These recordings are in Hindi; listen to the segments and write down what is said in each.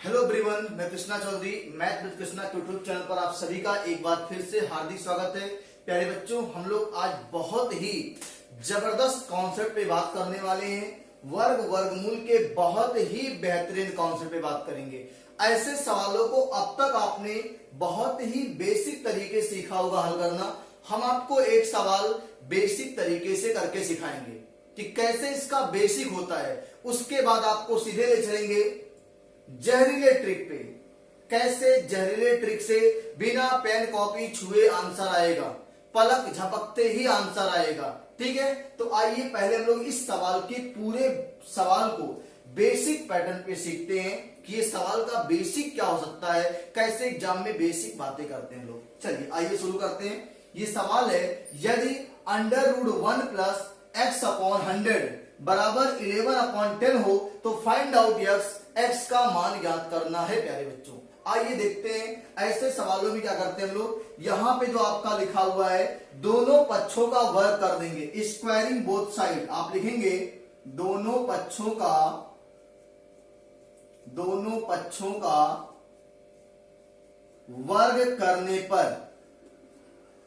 हेलो एवरीवन, मैं Krishna Chaudhary math with Krishna YouTube channel पर आप सभी का एक बार फिर से हार्दिक स्वागत है। प्यारे बच्चों, हम लोग आज बहुत ही जबरदस्त कॉन्सेप्ट पे बात करने वाले हैं। वर्गमूल के बहुत ही बेहतरीन कॉन्सेप्ट पे बात करेंगे। ऐसे सवालों को अब तक आपने बहुत ही बेसिक तरीके से सीखा होगा हल करना। हम आपको एक सवाल बेसिक तरीके से करके सिखाएंगे कि कैसे इसका बेसिक होता है। उसके बाद आपको सीधे ले चलेंगे जहरीले ट्रिक पे। कैसे जहरीले ट्रिक से बिना पेन कॉपी छुए आंसर आएगा, पलक झपकते ही आंसर आएगा। ठीक है, तो आइए पहले हम लोग इस सवाल के पूरे सवाल को बेसिक पैटर्न पे सीखते हैं कि ये सवाल का बेसिक क्या हो सकता है, कैसे एग्जाम में बेसिक बातें करते हैं लोग। चलिए आइए शुरू करते हैं। ये सवाल है, यदि √1 प्लस x अपॉन 100 बराबर 11 अपॉन 10 हो तो फाइंड आउट x का मान ज्ञात करना है। प्यारे बच्चों, आइए देखते हैं। ऐसे सवालों में क्या करते हैं हम लोग, यहां पे जो आपका लिखा हुआ है दोनों पक्षों का वर्ग कर देंगे। स्क्वायरिंग बोथ साइड आप लिखेंगे दोनों पक्षों का वर्ग करने पर।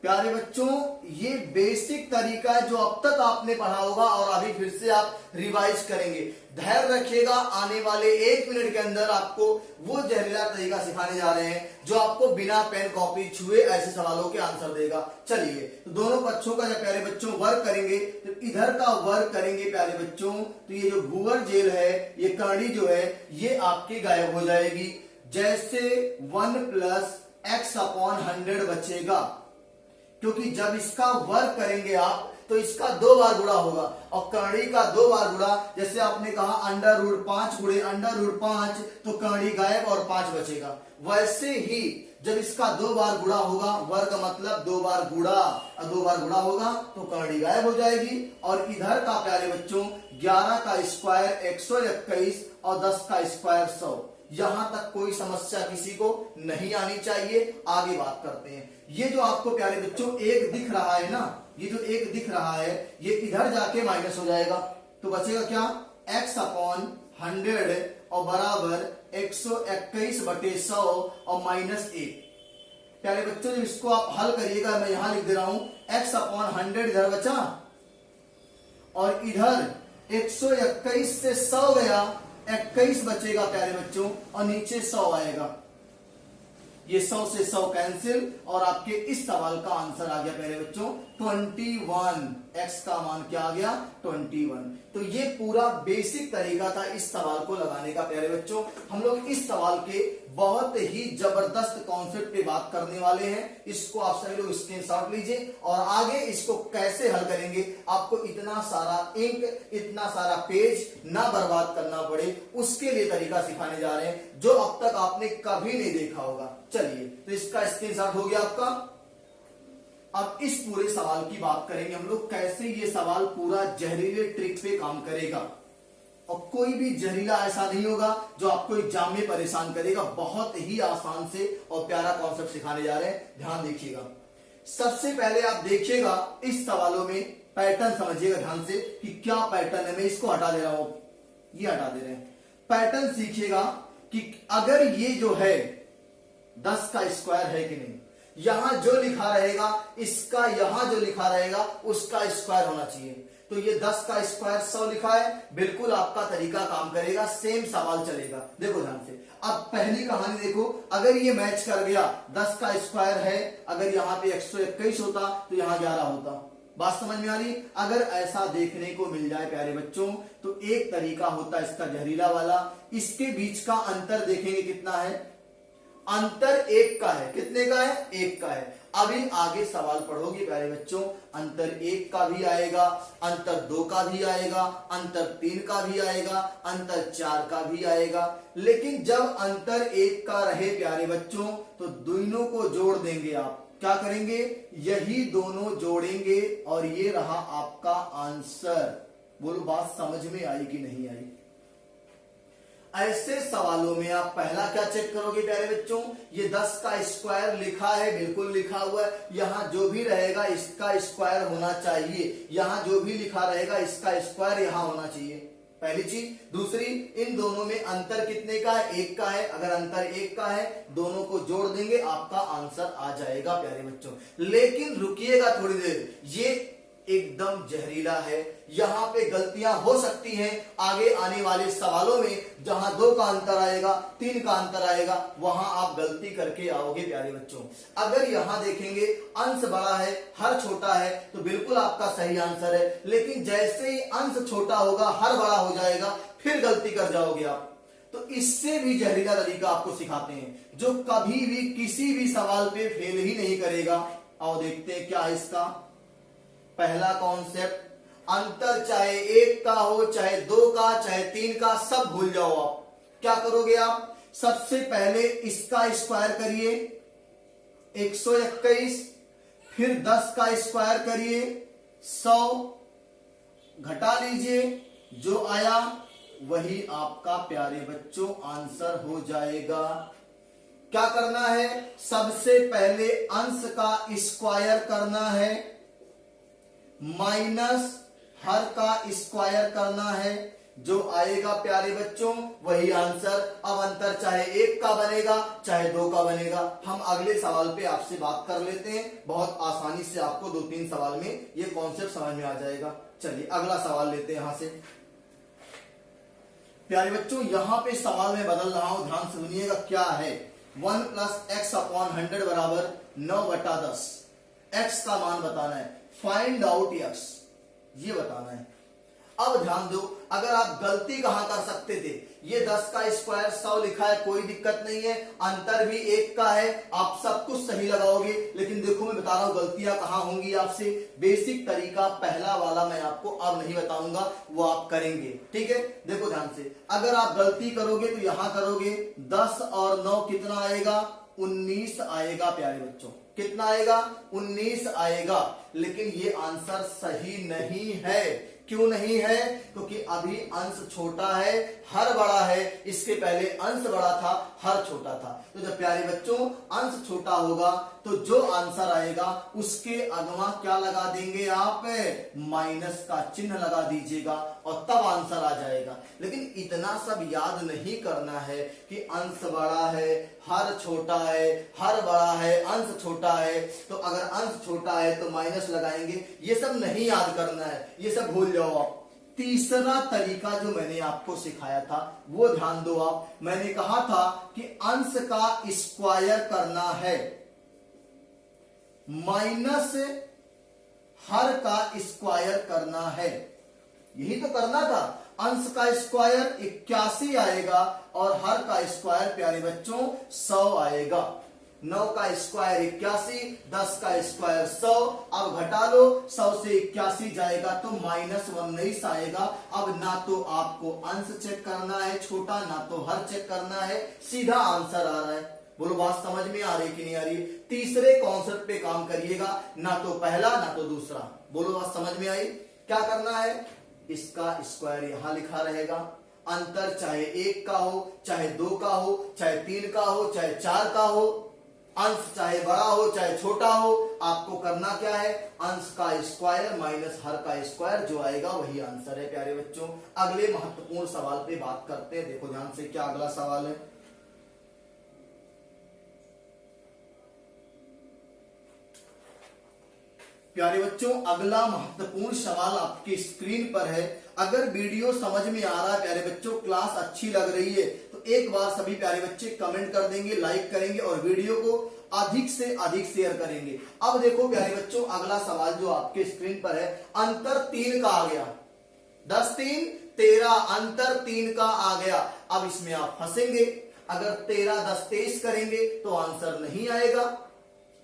प्यारे बच्चों, ये बेसिक तरीका है जो अब तक आपने पढ़ा होगा और अभी फिर से आप रिवाइज करेंगे। धैर्य रखिएगा, आने वाले 1 मिनट के अंदर आपको वो जहरीला तरीका सिखाने जा रहे हैं जो आपको बिना पेन कॉपी छुए ऐसे सवालों के आंसर देगा। चलिए, तो दोनों पक्षों का जब प्यारे बच्चों वर्ग करेंगे तो इधर का वर्ग करेंगे प्यारे बच्चों, तो ये जो भूवर जेल है, ये कड़ी जो है, ये आपकी गायब हो जाएगी। जैसे 1 प्लस x अपॉन 100 बचेगा, क्योंकि जब इसका वर्ग करेंगे आप तो इसका 2 बार गुणा होगा और कड़ी का 2 बार गुणा। जैसे आपने कहा √5 गुणे √5 तो कड़ी गायब और 5 बचेगा। वैसे ही जब इसका 2 बार गुणा होगा, वर्ग मतलब 2 बार गुणा, और 2 बार गुणा होगा तो कड़ी गायब हो जाएगी। और इधर का प्यारे बच्चों 11 का स्क्वायर 121 और 10 का स्क्वायर 100। यहां तक कोई समस्या किसी को नहीं आनी चाहिए। आगे बात करते हैं। ये जो आपको प्यारे बच्चों एक दिख रहा है ना, ये जो एक दिख रहा है ये इधर जाके माइनस हो जाएगा, तो बचेगा क्या, x अपॉन 100 और बराबर 121/100 और -1। प्यारे बच्चों, जब इसको आप हल करिएगा, मैं यहां लिख दे रहा हूं x अपॉन 100 इधर बचा और इधर 121 से 100 गया, 21 बचेगा प्यारे बच्चों और नीचे 100 आएगा। ये 100 से 100 कैंसिल और आपके इस सवाल का आंसर आ गया प्यारे बच्चों 21। x का मान क्या आ गया, 21। तो ये पूरा बेसिक तरीका था इस सवाल को लगाने का। प्यारे बच्चों, हम लोग इस सवाल के बहुत ही जबरदस्त कॉन्सेप्ट पे बात करने वाले हैं। इसको आप सभी लोग स्क्रीनशॉट लीजिए और आगे इसको कैसे हल करेंगे, आपको इतना सारा इंक, इतना सारा पेज ना बर्बाद करना पड़े, उसके लिए तरीका सिखाने जा रहे हैं जो अब तक आपने कभी नहीं देखा होगा। चलिए, तो इसका स्क्रीनशॉट हो गया आपका। अब इस पूरे सवाल की बात करेंगे हम लोग, कैसे ये सवाल पूरा जहरीले ट्रिक पे काम करेगा। और कोई भी जहरीला ऐसा नहीं होगा जो आपको एग्जाम में परेशान करेगा। बहुत ही आसान से और प्यारा कॉन्सेप्ट सिखाने जा रहे हैं, ध्यान देखिएगा। सबसे पहले आप देखिएगा इस सवालों में पैटर्न समझिएगा ध्यान से कि क्या पैटर्न है। मैं इसको हटा दे रहा हूं, ये हटा दे रहे हैं। पैटर्न सीखिएगा कि अगर ये जो है 10 का स्क्वायर है कि नहीं, यहां जो लिखा रहेगा इसका यहां जो लिखा रहेगा उसका स्क्वायर होना चाहिए। तो ये 10 का स्क्वायर 100 लिखा है, बिल्कुल आपका तरीका काम करेगा, सेम सवाल चलेगा। देखो ध्यान से, अब पहली कहानी देखो, अगर ये मैच कर गया, 10 का स्क्वायर है, अगर यहाँ पे 121 होता तो यहाँ 11 होता। बात समझ में आ रही? अगर ऐसा देखने को मिल जाए प्यारे बच्चों तो एक तरीका होता है इसका जहरीला वाला। इसके बीच का अंतर देखेंगे कितना है, अंतर 1 का है। कितने का है? 1 का है। अभी आगे सवाल पढ़ोगे प्यारे बच्चों, अंतर 1 का भी आएगा, अंतर 2 का भी आएगा, अंतर 3 का भी आएगा, अंतर 4 का भी आएगा। लेकिन जब अंतर 1 का रहे प्यारे बच्चों तो दोनों को जोड़ देंगे। आप क्या करेंगे, यही दोनों जोड़ेंगे और ये रहा आपका आंसर। बोलो बात समझ में आई कि नहीं आई? ऐसे सवालों में आप पहला क्या चेक करोगे प्यारे बच्चों, ये 10 का स्क्वायर लिखा है, बिल्कुल लिखा हुआ है, यहां जो भी रहेगा इसका स्क्वायर होना चाहिए, यहां जो भी लिखा रहेगा इसका स्क्वायर यहां होना चाहिए। पहली चीज। दूसरी, इन दोनों में अंतर कितने का है? 1 का है। अगर अंतर 1 का है, दोनों को जोड़ देंगे, आपका आंसर आ जाएगा प्यारे बच्चों। लेकिन रुकिएगा थोड़ी देर, ये एकदम जहरीला है, यहां पे गलतियां हो सकती हैं आगे आने वाले सवालों में। जहां 2 का अंतर आएगा, 3 का अंतर आएगा, वहां आप गलती करके आओगे प्यारे बच्चों। अगर यहां देखेंगे अंश बड़ा है, हर छोटा है, तो बिल्कुल आपका सही आंसर है। लेकिन जैसे ही अंश छोटा होगा, हर बड़ा हो जाएगा, फिर गलती कर जाओगे आप। तो इससे भी जहरीला तरीका आपको सिखाते हैं, जो कभी भी किसी भी सवाल पे फेल ही नहीं करेगा। आओ देखते हैं क्या है इसका पहला कॉन्सेप्ट। अंतर चाहे 1 का हो, चाहे 2 का, चाहे 3 का, सब भूल जाओ आप। क्या करोगे आप? सबसे पहले इसका स्क्वायर करिए 121, फिर 10 का स्क्वायर करिए 100, घटा लीजिए, जो आया वही आपका प्यारे बच्चों आंसर हो जाएगा। क्या करना है? सबसे पहले अंश का स्क्वायर करना है, माइनस हर का स्क्वायर करना है, जो आएगा प्यारे बच्चों वही आंसर। अब अंतर चाहे 1 का बनेगा, चाहे 2 का बनेगा। हम अगले सवाल पे आपसे बात कर लेते हैं, बहुत आसानी से आपको 2-3 सवाल में ये कॉन्सेप्ट समझ में आ जाएगा। चलिए अगला सवाल लेते हैं यहां से। प्यारे बच्चों यहां पे सवाल में बदल रहा हूं, ध्यान से सुनिएगा क्या है। 1 + x/100 बराबर 9/10। x का मान बताना है, फाइंड आउट x, ये बताना है। अब ध्यान दो, अगर आप गलती कहां कर सकते थे, ये 10 का स्क्वायर 100 लिखा है, कोई दिक्कत नहीं है, अंतर भी 1 का है, आप सब कुछ सही लगाओगे। लेकिन देखो मैं बता रहा हूं गलतियां कहां होंगी आपसे। बेसिक तरीका पहला वाला मैं आपको अब नहीं बताऊंगा, वो आप करेंगे, ठीक है। देखो ध्यान से, अगर आप गलती करोगे तो यहां करोगे 10 और 9 कितना आएगा? 19 आएगा प्यारे बच्चों। कितना आएगा? 19 आएगा। लेकिन ये आंसर सही नहीं है। क्यों नहीं है? क्योंकि अभी अंश छोटा है, हर बड़ा है। इसके पहले अंश बड़ा था, हर छोटा था। तो जब प्यारे बच्चों अंश छोटा होगा तो जो आंसर आएगा उसके अगवा क्या लगा देंगे आप? माइनस का चिन्ह लगा दीजिएगा और तब आंसर आ जाएगा। लेकिन इतना सब याद नहीं करना है कि अंश बड़ा है, हर छोटा है, हर बड़ा है, अंश छोटा है। तो अगर अंश छोटा है तो माइनस लगाएंगे, ये सब नहीं याद करना है, ये सब भूल जाओ आप। तीसरा तरीका जो मैंने आपको सिखाया था वो ध्यान दो आप। मैंने कहा था कि अंश का स्क्वायर करना है, माइनस हर का स्क्वायर करना है, यही तो करना था। अंश का स्क्वायर 81 आएगा और हर का स्क्वायर प्यारे बच्चों 100 आएगा। 9 का स्क्वायर 81, 10 का स्क्वायर 100। अब घटा लो, 100 से 81 जाएगा तो -19 आएगा। अब ना तो आपको अंश चेक करना है छोटा, ना तो हर चेक करना है, सीधा आंसर आ रहा है। बोलो बात समझ में आ रही कि नहीं आ रही? तीसरे कॉन्सेप्ट पे काम करिएगा, ना तो पहला ना तो दूसरा। बोलो बात समझ में आई? क्या करना है? इसका स्क्वायर यहां लिखा रहेगा। अंतर चाहे 1 का हो, चाहे 2 का हो, चाहे 3 का हो, चाहे 4 का हो, अंश चाहे बड़ा हो चाहे छोटा हो, आपको करना क्या है? अंश का स्क्वायर माइनस हर का स्क्वायर, जो आएगा वही आंसर है प्यारे बच्चों। अगले महत्वपूर्ण सवाल पे बात करते हैं। देखो ध्यान से, क्या अगला सवाल है? प्यारे बच्चों अगला महत्वपूर्ण सवाल आपकी स्क्रीन पर है। अगर वीडियो समझ में आ रहा है प्यारे बच्चों, क्लास अच्छी लग रही है, तो एक बार सभी प्यारे बच्चे कमेंट कर देंगे, लाइक करेंगे और वीडियो को अधिक से अधिक शेयर करेंगे। अब देखो प्यारे बच्चों, अगला सवाल जो आपके स्क्रीन पर है, अंतर 3 का आ गया। 10 3 13, अंतर 3 का आ गया। अब इसमें आप फंसेंगे। अगर 13 10 23 करेंगे तो आंसर नहीं आएगा।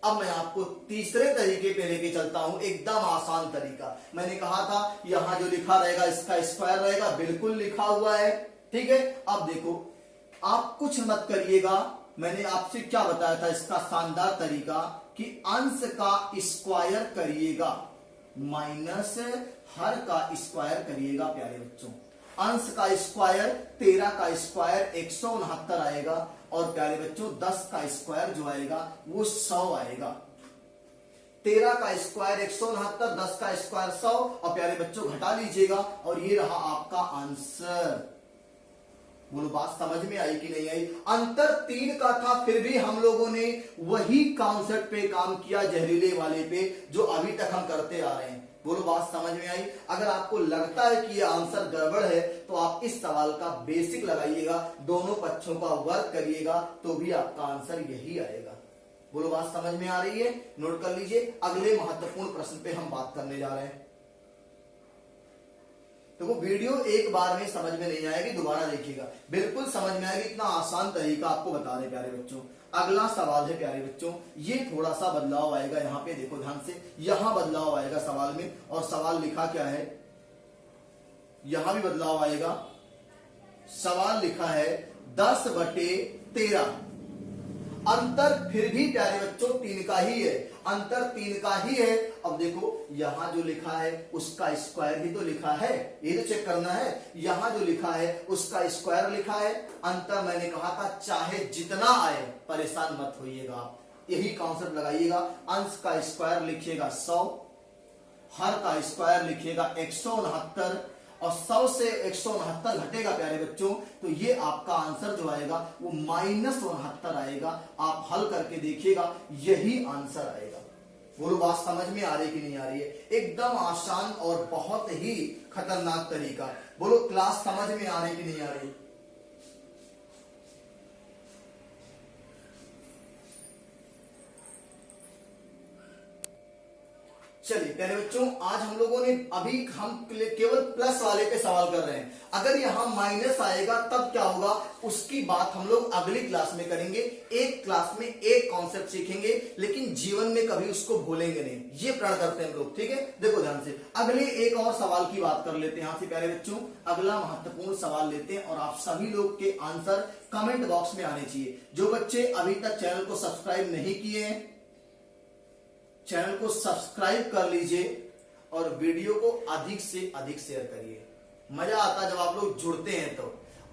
अब मैं आपको तीसरे तरीके पे लेके चलता हूं, एकदम आसान तरीका। मैंने कहा था यहां जो लिखा रहेगा इसका स्क्वायर रहेगा, बिल्कुल लिखा हुआ है, ठीक है। अब देखो, आप कुछ मत करिएगा, मैंने आपसे क्या बताया था इसका शानदार तरीका, कि अंश का स्क्वायर करिएगा माइनस हर का स्क्वायर करिएगा प्यारे बच्चों। अंश का स्क्वायर 13 का स्क्वायर 169 आएगा और प्यारे बच्चों 10 का स्क्वायर जो आएगा वो 100 आएगा। 13 का स्क्वायर 169, 10 का स्क्वायर 100, और प्यारे बच्चों घटा लीजिएगा और ये रहा आपका आंसर। बोलो बात समझ में आई कि नहीं आई? अंतर 3 का था, फिर भी हम लोगों ने वही कॉन्सेप्ट पे काम किया, जहरीले वाले पे, जो अभी तक हम करते आ रहे हैं। बोलो बात समझ में आई? अगर आपको लगता है कि ये आंसर गड़बड़ है तो आप इस सवाल का बेसिक लगाइएगा, दोनों पक्षों का वर्क करिएगा, तो भी आपका आंसर यही आएगा। बोलो बात समझ में आ रही है? नोट कर लीजिए, अगले महत्वपूर्ण प्रश्न पे हम बात करने जा रहे हैं। तो वो वीडियो एक बार में समझ में नहीं आएगी, दोबारा देखिएगा, बिल्कुल समझ में आएगी। इतना आसान तरीका आपको बता रहे प्यारे बच्चों। अगला सवाल है प्यारे बच्चों, ये थोड़ा सा बदलाव आएगा, यहाँ पे देखो ध्यान से, यहां बदलाव आएगा सवाल में, और सवाल लिखा क्या है, यहां भी बदलाव आएगा। सवाल लिखा है 10/13, अंतर फिर भी प्यारे बच्चों 3 का ही है, अंतर 3 का ही है। अब देखो यहां जो लिखा है उसका स्क्वायर ही तो लिखा है, ये तो चेक करना है। यहां जो लिखा है उसका स्क्वायर लिखा है, अंतर मैंने कहा था चाहे जितना आए परेशान मत होइएगा आप, यही कॉन्सेप्ट लगाइएगा। अंश का स्क्वायर लिखिएगा 100, हर का स्क्वायर लिखिएगा 169, और 100 से 169 घटेगा प्यारे बच्चों, तो ये आपका आंसर जो आएगा वो -69 आएगा। आप हल करके देखिएगा, यही आंसर आएगा। बोलो बात समझ में आ रही कि नहीं आ रही है? एकदम आसान और बहुत ही खतरनाक तरीका। बोलो क्लास समझ में आ रही कि नहीं आ रही? चलिए प्यारे बच्चों, आज हम लोगों ने अभी हम केवल प्लस वाले पे सवाल कर रहे हैं। अगर यहां माइनस आएगा तब क्या होगा, उसकी बात हम लोग अगली क्लास में करेंगे। एक क्लास में एक कॉन्सेप्ट सीखेंगे, लेकिन जीवन में कभी उसको भूलेंगे नहीं, ये प्रण करते हैं हम लोग। ठीक है, देखो ध्यान से, अगले एक और सवाल की बात कर लेते हैं यहां से प्यारे बच्चों। अगला महत्वपूर्ण सवाल लेते हैं, और आप सभी लोग के आंसर कमेंट बॉक्स में आने चाहिए। जो बच्चे अभी तक चैनल को सब्सक्राइब नहीं किए हैं, चैनल को सब्सक्राइब कर लीजिए और वीडियो को अधिक से अधिक शेयर करिए। मजा आता है जब आप लोग जुड़ते हैं तो,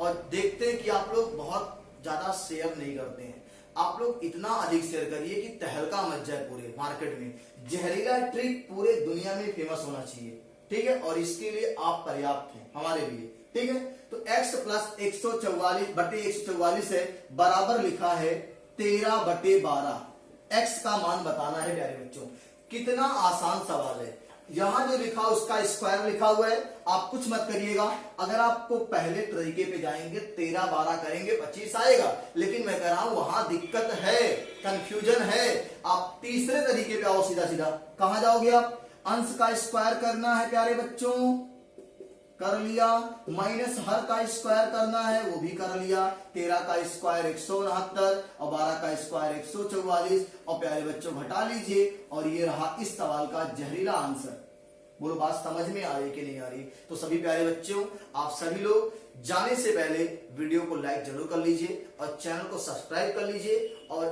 और देखते हैं कि आप लोग बहुत ज्यादा शेयर नहीं करते हैं। आप लोग इतना अधिक शेयर करिए कि तहलका मच जाए पूरे मार्केट में। जहरीला ट्रिक पूरे दुनिया में फेमस होना चाहिए, ठीक है, और इसके लिए आप पर्याप्त हैं हमारे लिए। ठीक है, तो x + 144/144 है, बराबर लिखा है 13/12। x का मान बताना है प्यारे बच्चों। कितना आसान सवाल है। यहां जो लिखा उसका स्क्वायर लिखा हुआ है, आप कुछ मत करिएगा। अगर आपको पहले तरीके पे जाएंगे 13/12 करेंगे 25 आएगा, लेकिन मैं कह रहा हूं वहां दिक्कत है, कंफ्यूजन है। आप तीसरे तरीके पे आओ, सीधा सीधा कहां जाओगे आप? अंश का स्क्वायर करना है प्यारे बच्चों, कर लिया, माइनस हर का स्क्वायर करना है, वो भी कर लिया। 13 का स्क्वायर 169 और 12 का स्क्वायर 144, और प्यारे बच्चों घटा लीजिए, और ये रहा इस सवाल का जहरीला आंसर। बोलो बात समझ में आ रही कि नहीं आ रही? तो सभी प्यारे बच्चों, आप सभी लोग जाने से पहले वीडियो को लाइक जरूर कर लीजिए और चैनल को सब्सक्राइब कर लीजिए, और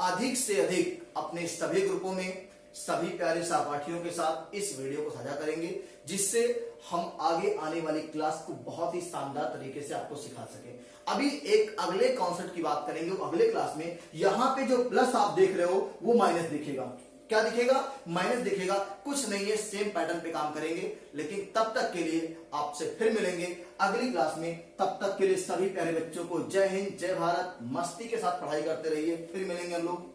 अधिक से अधिक अपने सभी ग्रुपों में सभी प्यारे सहपाठियों के साथ इस वीडियो को साझा करेंगे, जिससे हम आगे आने वाली क्लास को बहुत ही शानदार तरीके से आपको सिखा सके। अभी एक अगले कॉन्सेप्ट की बात करेंगे, वो अगले क्लास में। यहां पे जो प्लस आप देख रहे हो वो माइनस दिखेगा। क्या दिखेगा? माइनस दिखेगा। कुछ नहीं है, सेम पैटर्न पे काम करेंगे, लेकिन तब तक के लिए आपसे फिर मिलेंगे अगली क्लास में। तब तक के लिए सभी प्यारे बच्चों को जय हिंद, जय भारत। मस्ती के साथ पढ़ाई करते रहिए, फिर मिलेंगे हम लोग।